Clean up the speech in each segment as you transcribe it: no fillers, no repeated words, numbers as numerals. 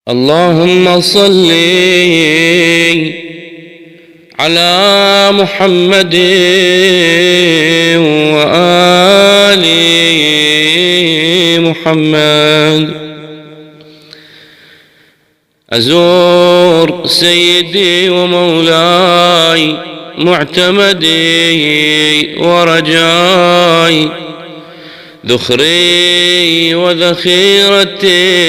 اللهم صل على محمد وآل محمد. أزور سيدي ومولاي معتمدي ورجاي، ذخري وذخيرتي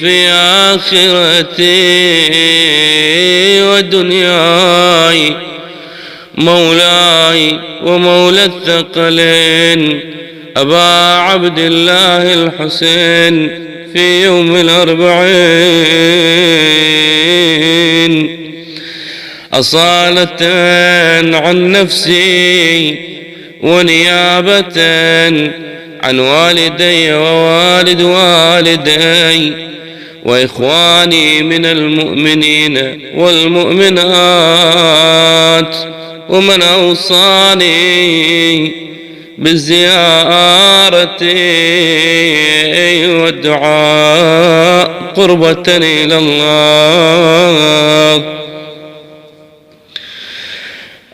في آخرتي ودنياي، مولاي ومولى الثقلين أبا عبد الله الحسين في يوم الأربعين، أصالة عن نفسي ونيابة عن والدي ووالد والدي وإخواني من المؤمنين والمؤمنات، ومن أوصاني بالزيارة والدعاء قربة إلى الله.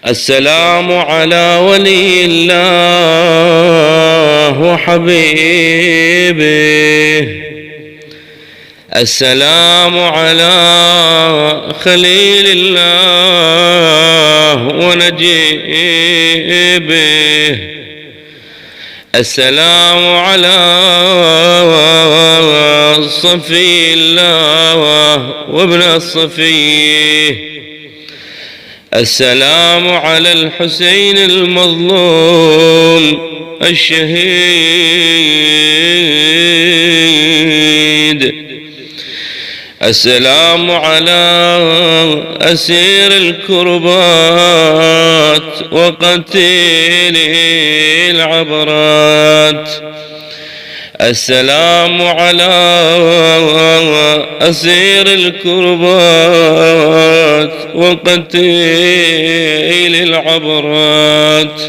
السلام على ولي الله وحبيبه، السلام على خليل الله ونجيبه، السلام على صفي الله وابن الصفيه، السلام على الحسين المظلوم الشهيد، السلام على أسير الكربات وقتيل العبرات، السلام على أسير الكربات وقتيل العبرات،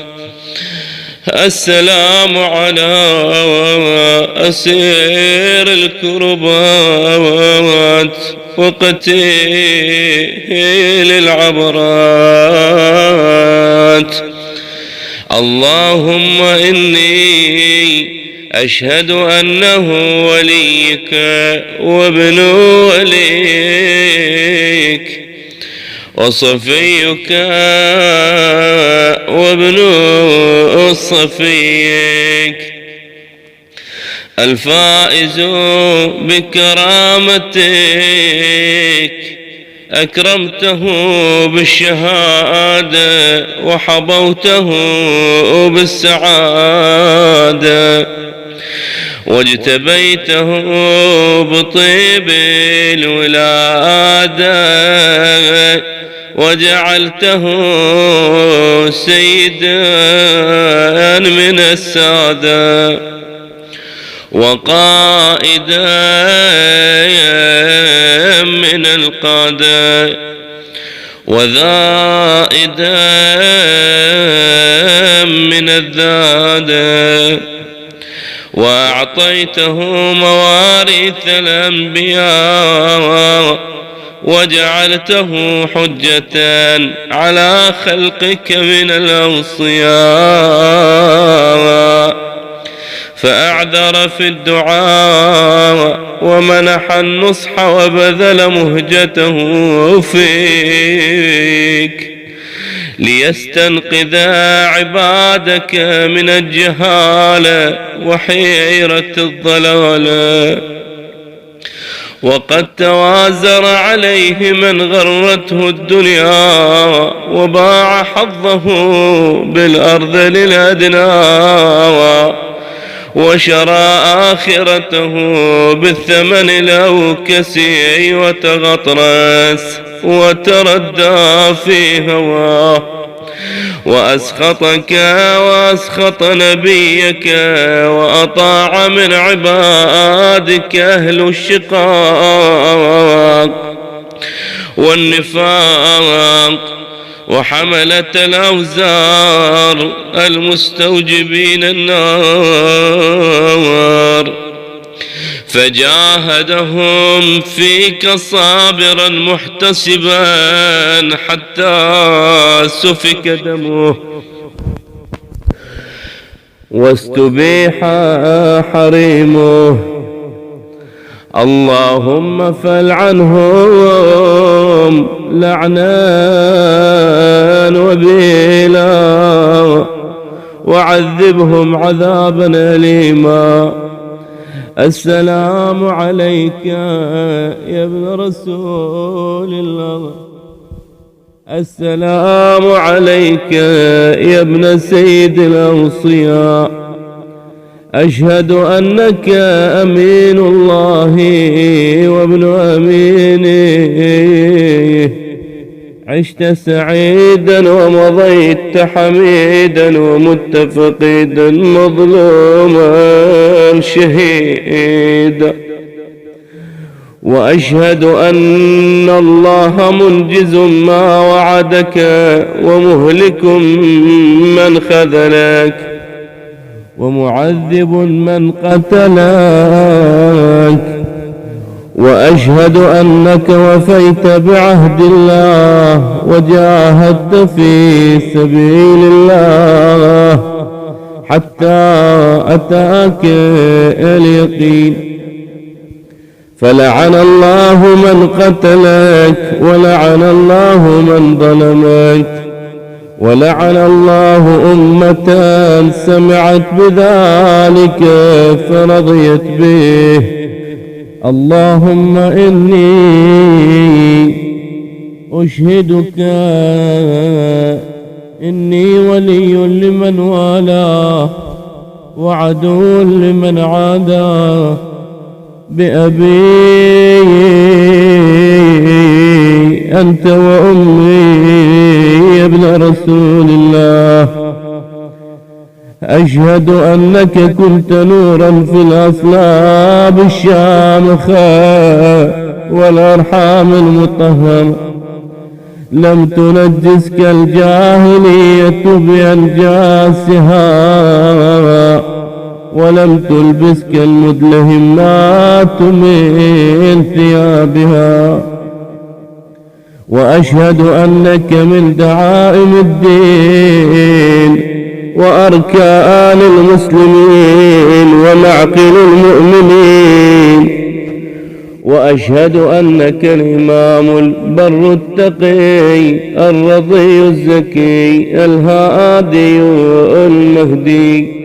السلام على أسير الكربات وقتيل العبرات. اللهم إني أشهد أنه وليك وابن وليك وصفيك وابن صفيك، الفائز بكرامتك، أكرمته بالشهادة وحظوته بالسعادة، واجتبيته بطيب الولادة، وجعلته سيدا من السادة، وقائدا من القادة، وذائدا من الذادة، وأعطيته مواريث الأنبياء، وجعلته حجة على خلقك من الأوصياء، فأعذر في الدعاء ومنح النصح وبذل مهجته فيك ليستنقذ عبادك من الجهالة وحيرة الضلالة. وقد توازر عليه من غرته الدنيا وباع حظه بالأرض للأدنى، وشرى آخرته بالثمن الأوكسي، وتغطرس وتردى في هواه، وأسخطك وأسخط نبيك، وأطاع من عبادك أهل الشقاق والنفاق وحملة الأوزار المستوجبين النار، فجاهدهم فيك صابرا محتسبا حتى سفك دمه واستبيح حريمه. اللهم فلعنهم لعنا وبيلا وعذبهم عذابا أليما. السلام عليك يا ابن رسول الله، السلام عليك يا ابن سيد الأوصياء. أشهد أنك أمين الله وابن أمينه. عشت سعيدا ومضيت حميدا ومتفقدا مظلوما شهيدا. وأشهد أن الله منجز ما وعدك ومهلك من خذلك ومعذب من قتلك. وأشهد أنك وفيت بعهد الله وجاهدت في سبيل الله حتى أتاك اليقين. فلعن الله من قتلك ولعن الله من ظلمك ولعن الله أمة سمعت بذلك فرضيت به. اللهم إني أشهدك إني ولي لمن والاه وعدو لمن عاداه بأبي أنت وأمي يا ابن رسول الله. أشهد أنك كنت نورا في الأصلاب الشامخة والأرحام المطهرة. لم تنجسك الجاهلية بأنجاسها ولم تلبسك المدلهمات من ثيابها. وأشهد أنك من دعائم الدين وأركان المسلمين ومعقل المؤمنين. وأشهد أنك الإمام البر التقي الرضي الزكي الهادي المهدي.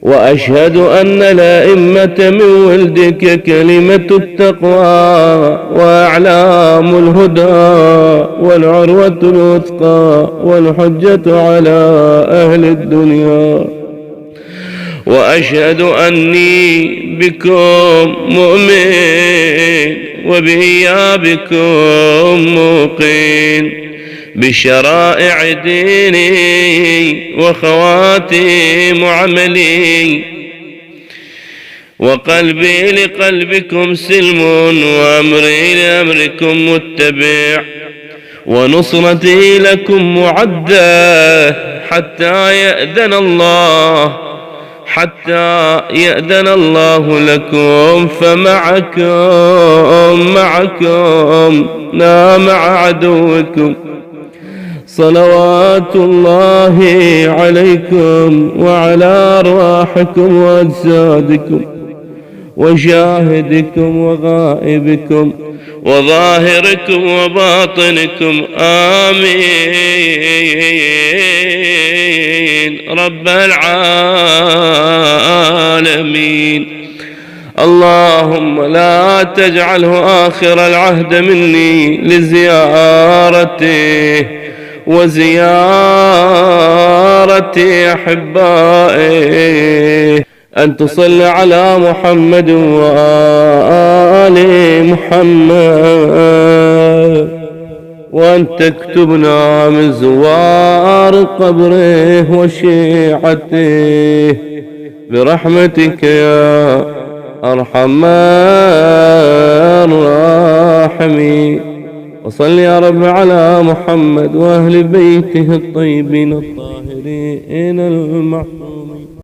وأشهد أن الأئمة من ولدك كلمة التقوى وأعلام الهدى والعروة الوثقى والحجة على أهل الدنيا. وأشهد أني بكم مؤمن وبإيابكم موقن بشرائع ديني وخواتيم عملي. وقلبي لقلبكم سلم وأمري لأمركم متبع ونصرتي لكم معدة حتى يأذن الله لكم. فمعكم لا مع عدوكم. صلوات الله عليكم وعلى أرواحكم وأجسادكم وشاهدكم وغائبكم وظاهركم وباطنكم. آمين رب العالمين. اللهم لا تجعله آخر العهد مني لزيارته وزيارة أحبائه. أن تصلي على محمد وآل محمد وأن تكتبنا من زوار قبره وشيعته برحمتك يا أرحم الراحمين. وصل يا رب على محمد وأهل بيته الطيبين الطاهرين المعصومين.